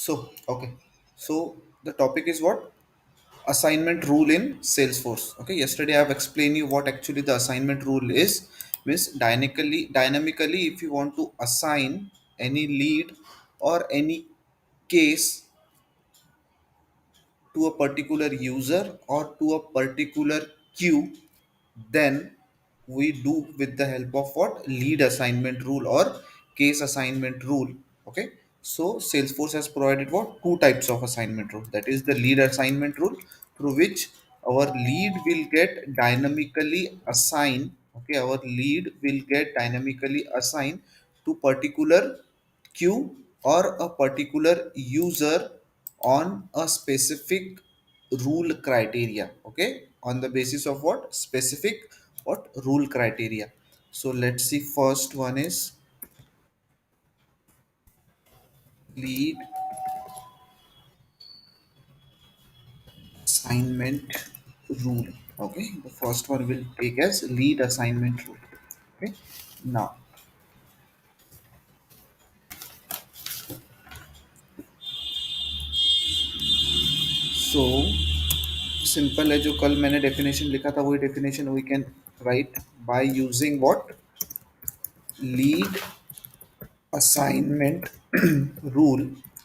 Okay. So the topic is what? Assignment rule in Salesforce. Okay. Yesterday I have explained you what actually the assignment rule is. Means dynamically, if you want to assign any lead or any case to a particular user or to a particular queue, then we do with the help of what? Lead assignment rule or case assignment rule. Okay, so Salesforce has provided what? Two types of assignment rule. That is the lead assignment rule, through which our lead will get dynamically assigned. Okay, our lead will get dynamically assigned to particular queue or a particular user on a specific rule criteria. Okay, on the basis of what? Specific what? Rule criteria. So let's see, first one is lead assignment rule. Okay, the first one will take as lead assignment rule. Okay, now so simple है, जो कल मैंने definition लिखा था वही definition we can write by using what? Lead assignment rule.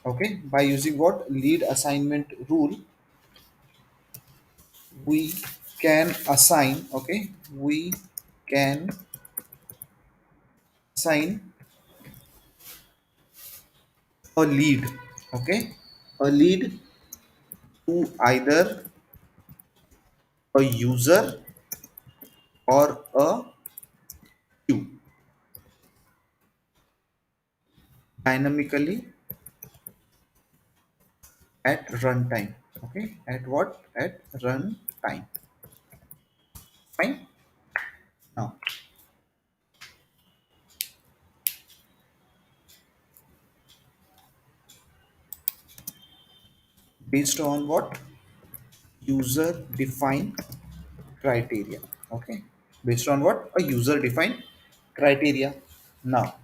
Okay, by using what? Lead assignment rule, we can assign. Okay, we can assign a lead. Okay, a lead to either a user or a queue dynamically at runtime. Okay, at what? At runtime. Fine. Now, based on what? User defined criteria. Okay, based on what? A user defined criteria. Now,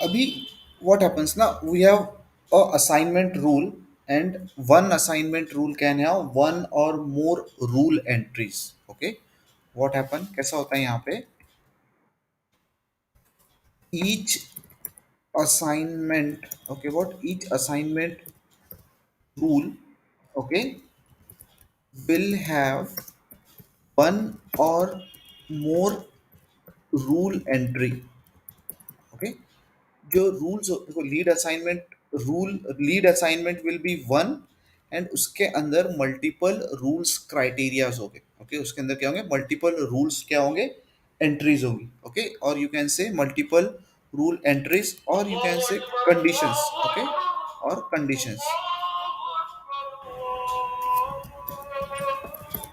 abhi, what happens now? We have a assignment rule, and one assignment rule can have one or more rule entries. Okay, what happen? कैसा होता है यहाँ पे? Each assignment, okay, what? Each assignment rule, okay, will have one or more rule entry. Okay, जो rules देखो, lead assignment will be one, and उसके अंदर multiple rules criterias होंगे. ओके, उसके अंदर क्या होंगे? मल्टीपल रूल्स क्या होंगे? एंट्रीज होंगी. ओके, और you can say multiple rule entries, और you can say conditions. Okay, और conditions.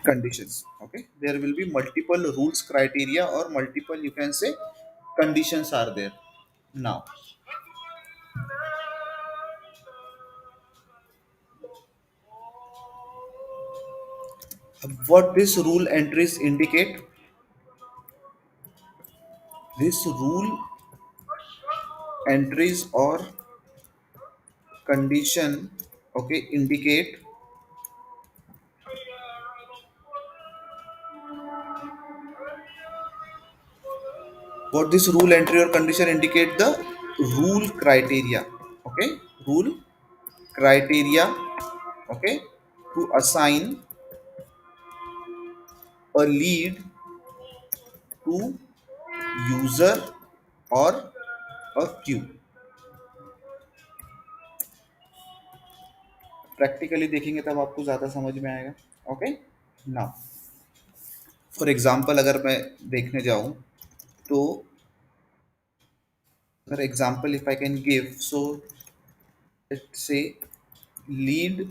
Okay, there will be multiple rules criteria or multiple, you can say, conditions are there. Now, what this rule entries indicate? This rule entries or condition, okay, indicate what? This rule entry or condition indicate the rule criteria. Okay, rule criteria. Okay, to assign a lead to user or a queue. Practically देखेंगे तब आपको ज़्यादा समझ में आएगा. Okay, now for example अगर मैं देखने जाऊं, तो अगर example if I can give, so let's say lead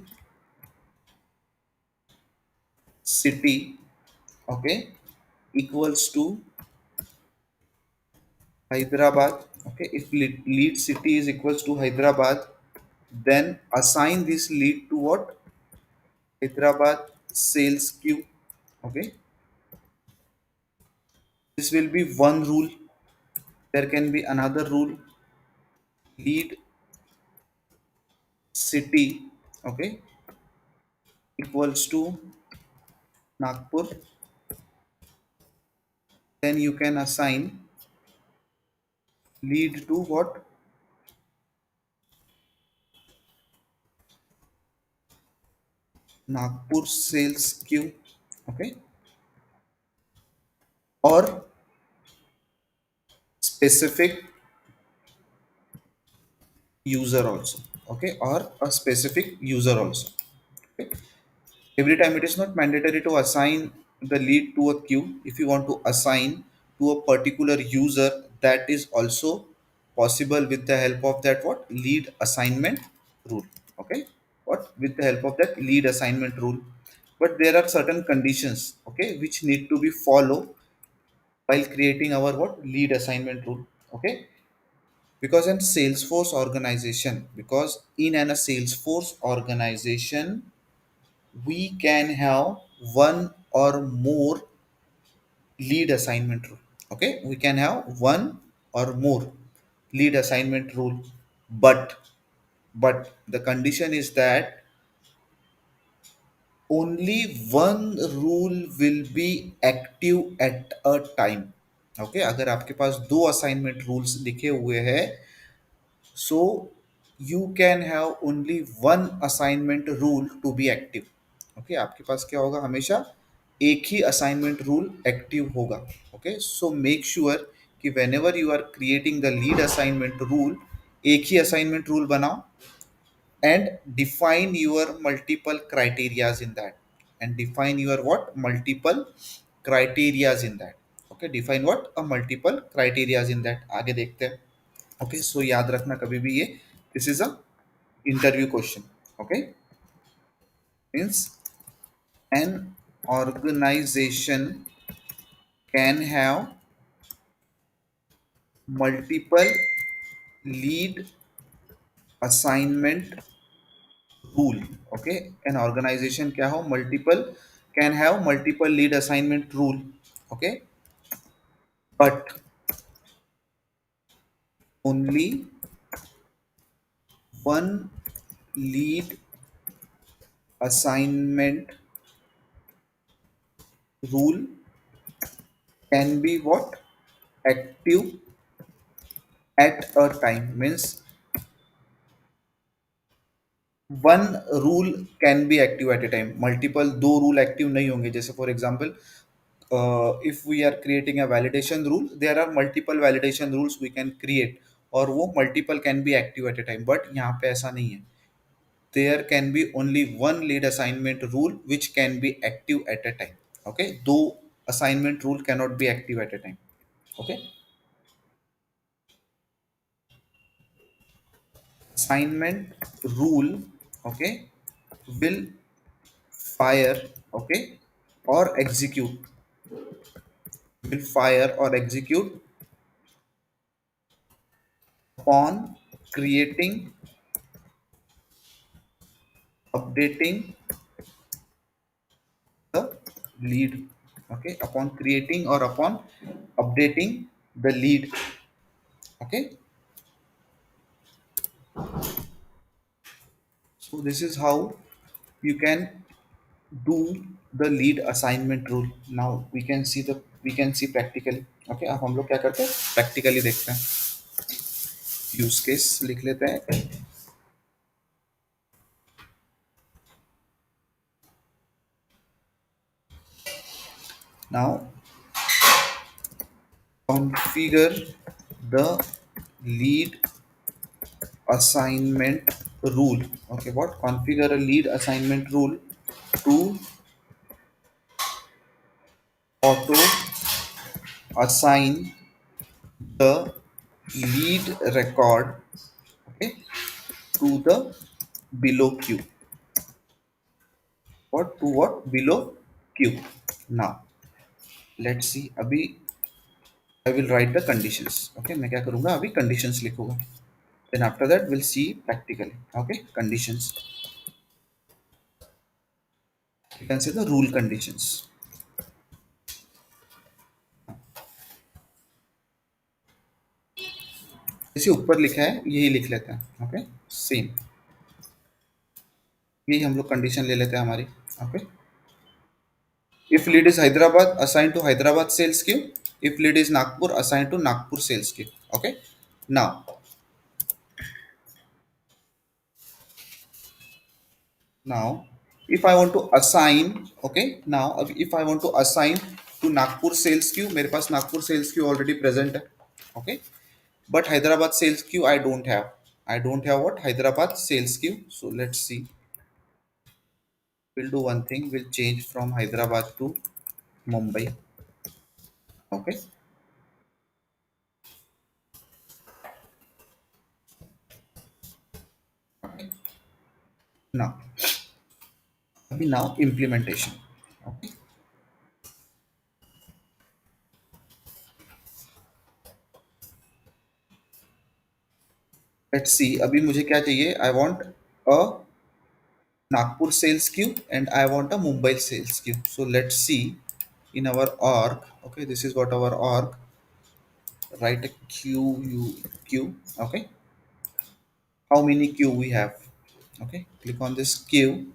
city, okay, equals to Hyderabad. Okay, if lead city is equals to Hyderabad, then assign this lead to what? Hyderabad sales queue. Okay, this will be one rule. There can be another rule: lead city, okay, equals to Nagpur, then you can assign lead to what? Nagpur sales queue, okay, or specific user also, okay, or a specific user also. Okay. Every time it is not mandatory to assign the lead to a queue. If you want to assign to a particular user, that is also possible with the help of that what? Lead assignment rule. Okay. What? With the help of that lead assignment rule. But there are certain conditions, okay, which need to be followed while creating our what? Lead assignment rule. Okay. Because in Salesforce organization, because in a Salesforce organization, we can have one or more lead assignment rule. Okay, we can have one or more lead assignment rule, but the condition is that only one rule will be active at a time. Okay, अगर आपके पास दो assignment rules लिखे हुए हैं, so you can have only one assignment rule to be active. Okay, आपके पास क्या होगा? हमेशा एक ही assignment rule active होगा. Okay, so make sure कि whenever you are creating the lead assignment rule, एक ही assignment rule बनाओ and define your multiple criterias in that, and define your what? Multiple criterias in that. Okay, define what? A multiple criterias in that. आगे देखते हैं. Okay, सो याद रखना कभी भी ये, this is a interview question. Okay, means an organisation can have multiple lead assignment rule. Okay, an organisation क्या हो? Multiple, can have multiple lead assignment rule. Okay, but only one lead assignment rule can be what? Active at a time. Means one rule can be active at a time. Multiple दो rule active नहीं होंगे. जैसे for example, if we are creating a validation rule, there are multiple validation rules we can create, और वो multiple can be active at a time. But यहाँ पे ऐसा नहीं है. There can be only one lead assignment rule which can be active at a time. Okay, दो assignment rule cannot be active at a time. Okay, assignment rule, okay, will fire, okay, or execute, will fire or execute upon creating, updating the lead. Okay, upon creating or upon updating the lead. Okay, so this is how you can do the lead assignment rule. Now we can see practically. Okay, अब हम लोग क्या करते हैं? Practically देखते हैं. Use case लिख लेते हैं. Now configure the lead assignment rule. Okay, what? Configure a lead assignment rule to auto assign the lead record, okay, to the below queue. What? To what? Below queue. Now let's see. अभी I will write the conditions. Okay, मैं क्या करूँगा? अभी conditions लिखूँगा. Then after that we'll see practically. Okay, conditions. You can say the rule conditions. जैसे ऊपर लिखा है यही लिख लेते हैं. Okay, same. यही हम लोग कंडीशन ले लेते हैं हमारी। Okay, if lead is Hyderabad, assign to Hyderabad sales queue. If lead is Nagpur, assign to Nagpur sales queue. Okay, now now if I want to assign, okay, now if I want to assign to Nagpur sales queue, मेरे पास Nagpur sales queue already present है, okay, but Hyderabad sales queue I don't have what Hyderabad sales queue. So let's see, we'll do one thing, we'll change from Hyderabad to Mumbai. Okay, now now implementation. Okay, let's see, अभी मुझे क्या चाहिए, I want a Nagpur sales queue and I want a Mumbai sales queue. So let's see in our org. Okay, this is what our org. Write a queue. Okay, how many queue we have? Okay, click on this queue.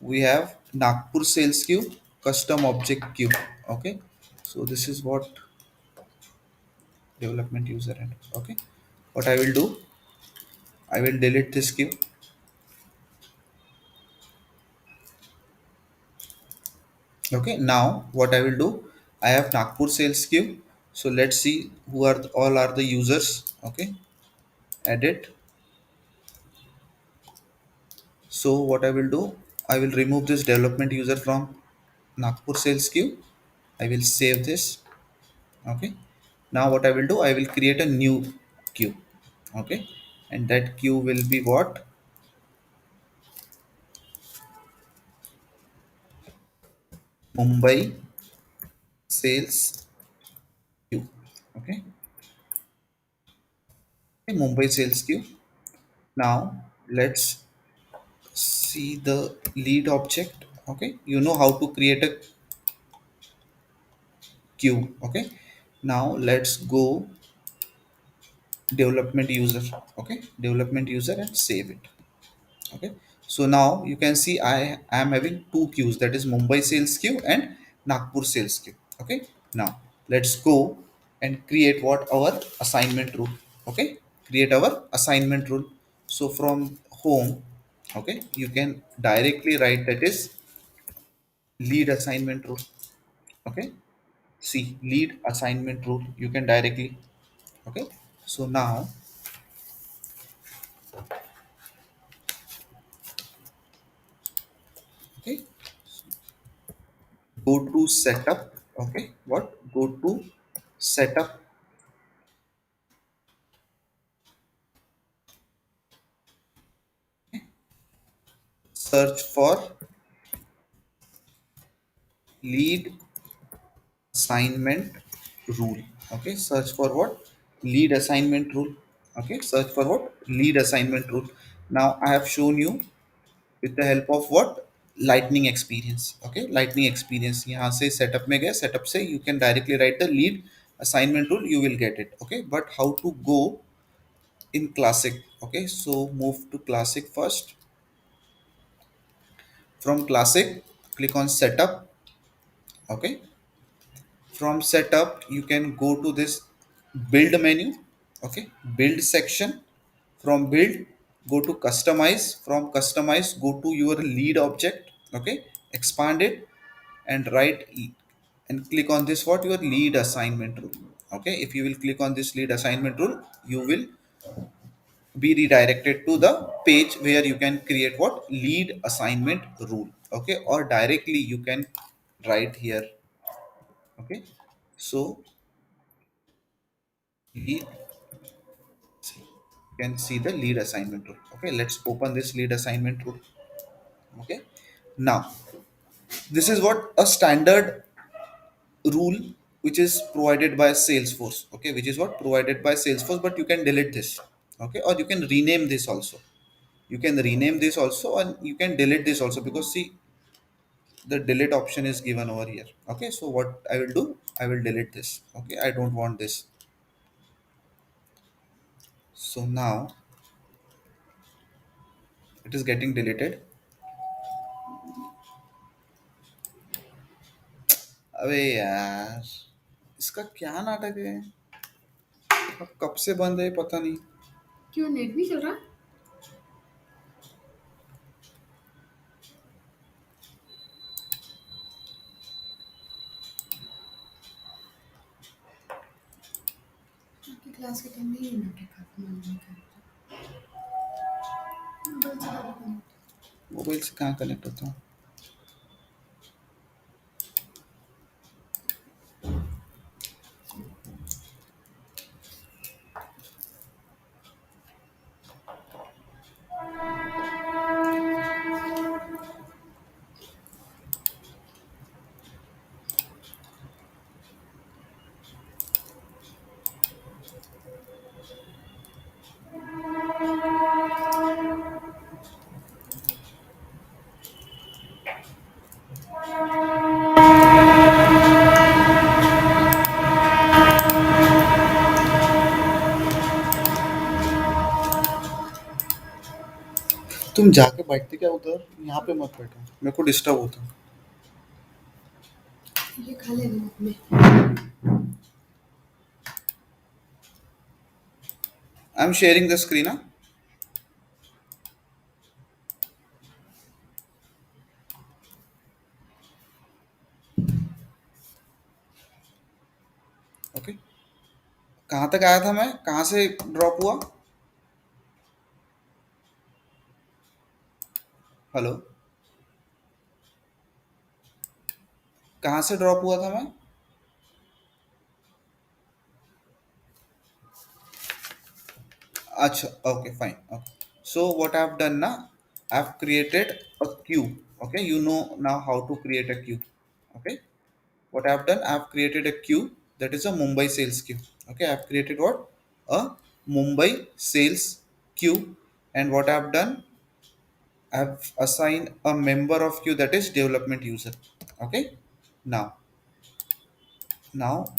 We have Nagpur sales queue, custom object queue. Okay, so this is what development user and okay. What I will do, I will delete this queue. Okay, now what I will do, I have Nagpur sales queue. So let's see who are all are the users. Okay, edit. So what I will do, I will remove this development user from Nagpur sales queue. I will save this. Okay, now what I will do, I will create a new queue. Okay, and that queue will be what, Mumbai sales queue. Okay, okay, Mumbai sales queue. Now let's see the lead object. Okay, you know how to create a queue. Okay, now let's go development user. Okay, development user and save it. Okay, so now you can see I am having two queues, that is Mumbai sales queue and Nagpur sales queue. Okay, now let's go and create what our assignment rule. Okay, create our assignment rule. So from home, okay, you can directly write that is lead assignment rule. Okay, see, lead assignment rule you can directly. Okay, so now, okay, go to setup. Okay, what, go to setup, search for lead assignment rule. Okay, search for what, lead assignment rule. Okay, search for what, lead assignment rule. Now I have shown you with the help of what, lightning experience. Okay, lightning experience, यहाँ से setup में गए, setup से you can directly write the lead assignment rule, you will get it. Okay, but how to go in classic? Okay, so move to classic first. From classic, click on setup. Okay, from setup you can go to this build menu. Okay, build section. From build, go to customize. From customize, go to your lead object. Okay, expand it and and click on this what, your lead assignment rule. Okay, if you will click on this lead assignment rule, you will be redirected to the page where you can create what, lead assignment rule. Okay, or directly you can write here. Okay, so lead, you can see the lead assignment rule. Okay, let's open this lead assignment rule. Okay, now this is what a standard rule which is provided by Salesforce. Okay, which is what, provided by Salesforce, but you can delete this. Okay, or you can rename this also. You can rename this also and you can delete this also, because see, the delete option is given over here. Okay, so what I will do, I will delete this. Okay, I don't want this. So now it is getting deleted. अबे यार, इसका क्या नाटक है? अब कब से बंद है पता नहीं। क्यों, नेट भी चल रहा? आपकी क्लास के टाइम में ये नाटक खत्म नहीं करता। मोबाइल से कहाँ कनेक्ट होता हूँ? तुम जाके बैठते क्या उधर? यहाँ पे मत बैठो, मेरे को डिस्टर्ब होता है। ये खा लेना अपने। I am sharing the screen. Okay, कहाँ तक आया था मैं? कहाँ से ड्रॉप हुआ? हेलो, कहाँ से ड्रॉप हुआ था मैं? अच्छा, okay, fine. Okay. So what I've done now, I've created a queue. Okay, you know now how to create a queue. Okay, what I've done, I've created a queue that is a Mumbai sales queue. Okay, I've created what? A Mumbai sales queue, and what I've done, I've assigned a member of queue that is development user. Okay, now, now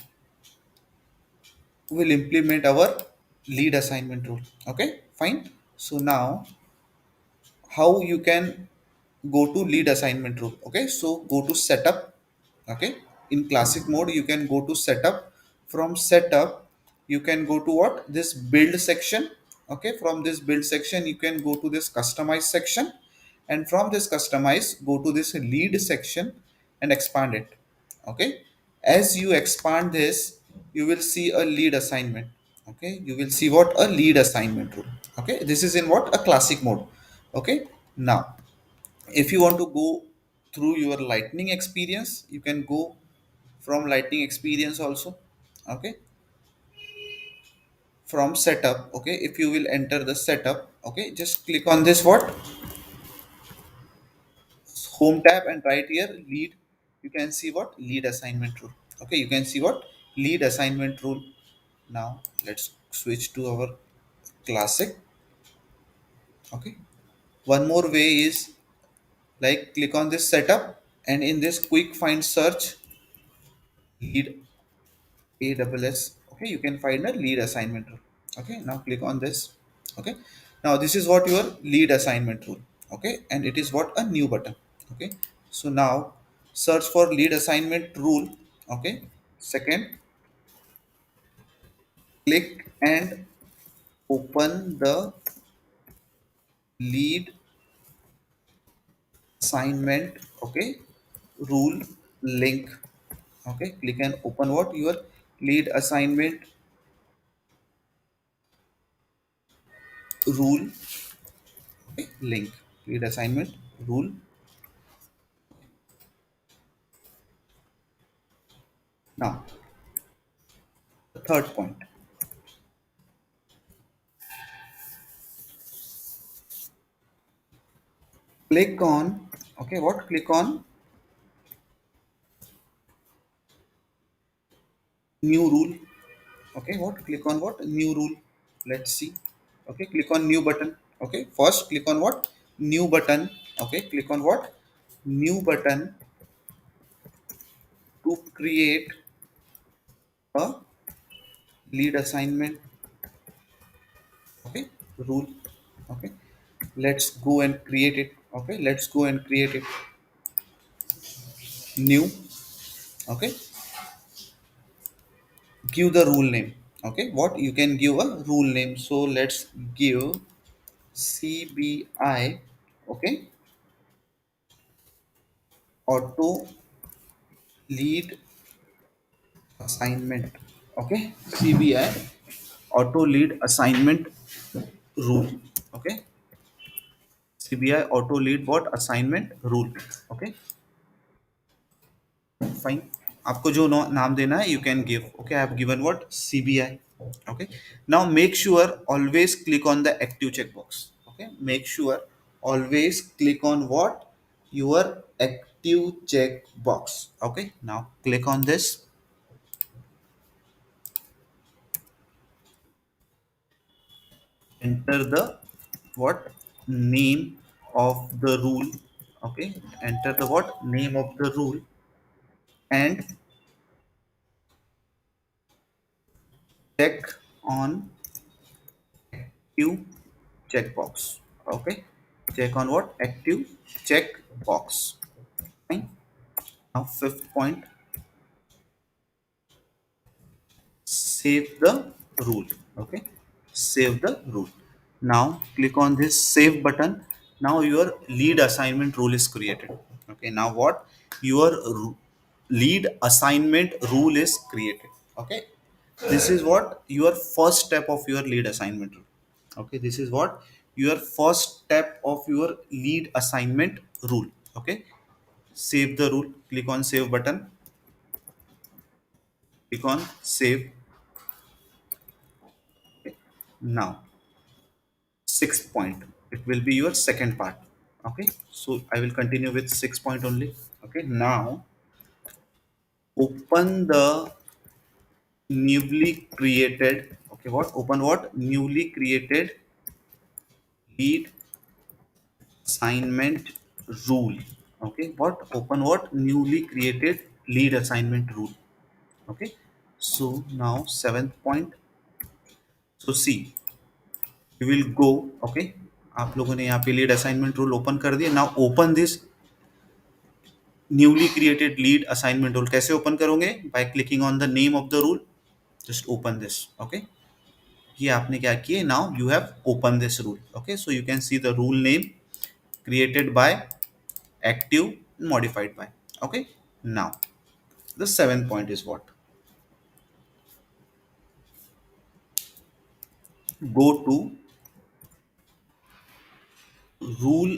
we'll implement our lead assignment rule. Okay, fine. So now how you can go to lead assignment rule. Okay, so go to setup. Okay, in classic mode you can go to setup. From setup you can go to what, this build section. Okay, from this build section you can go to this customize section, and from this customize go to this lead section and expand it. Okay, as you expand this you will see a lead assignment. Okay, you will see what, a lead assignment rule. Okay, this is in what, a classic mode. Okay, now if you want to go through your lightning experience you can go from lightning experience also. Okay, from setup. Okay, if you will enter the setup, okay, just click on this what, home tab, and right here lead, you can see what, lead assignment rule. Okay, you can see what, lead assignment rule. Now let's switch to our classic. Okay, one more way is, like, click on this setup, and in this quick find search, lead AWS. Okay, you can find a lead assignment rule. Okay, now click on this. Okay, now this is what your lead assignment rule. Okay, and it is what, a new button. Okay, so now search for lead assignment rule. Okay, second, click and open the lead assignment, okay, rule link. Okay, click and open what, your lead assignment rule, okay, link, lead assignment rule. Now the third point, click on, okay, what, click on new rule. Okay, what, click on what, new rule. Let's see. Okay, click on new button. Okay, first click on what, new button. Okay, click on what, new button, to create a lead assignment, okay, rule. Okay, let's go and create it. Okay, let's go and create it. New. Okay, give the rule name. Okay, what you can give a rule name. So let's give CBI. Okay, auto lead assignment. Okay, CBI auto lead assignment rule. Okay, CBI auto lead what assignment rule. Okay, fine. आपको जो नाम देना है, you can give. Okay, I have given what CBI. Okay, now make sure always click on the active checkbox. Okay, make sure always click on what your active checkbox. Okay, now click on this. Enter the what name of the rule. Okay, enter the what name of the rule and check on active checkbox. Okay, check on what active checkbox. Fine. Now fifth point, save the rule. Okay, save the rule. Now click on this save button. Now your lead assignment rule is created. Okay, now what your lead assignment rule is created. Okay, this is what your first step of your lead assignment rule. Okay, this is what your first step of your lead assignment rule. Okay, save the rule. Click on save button. Click on save. Okay. Now sixth point, it will be your second part. Okay, so I will continue with 6 point only. Okay, now open the newly created. Okay, what open what newly created lead assignment rule. Okay, what open what newly created lead assignment rule. Okay, so now seventh point. So see, we will go. Okay, आप लोगों ने यहाँ पे lead assignment rule open कर दिया. Now open this newly created lead assignment rule. कैसे open करोगे? By clicking on the name of the rule. Just open this. Okay, ये आपने क्या किए? Now you have open this rule. Okay, so you can see the rule name created by active modified by. Okay, now the seventh point is what? Go to rule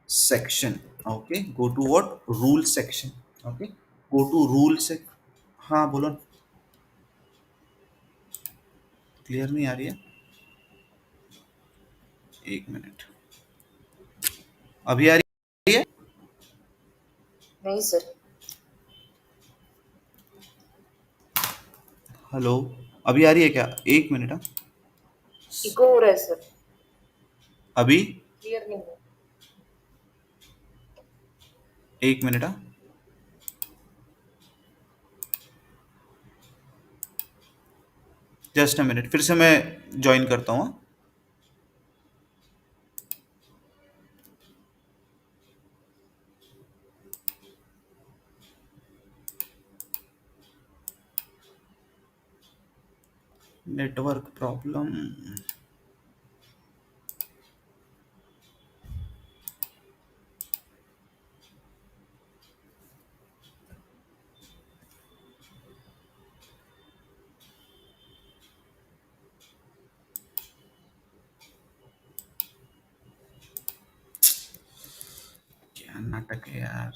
section. Okay, go to what rule section. Okay, go to rule sec. हाँ बोलो. Clear नहीं आ रही है? एक minute. अभी आ रही है? नहीं सर. हेलो, अभी आ रही है क्या? एक मिनट. हाँ, इको हो रहा है सर. अभी क्लियर नहीं है. एक मिनट. हाँ, जस्ट अ मिनट, फिर से मैं ज्वाइन करता हूँ. Network problem. क्या नाटक है यार.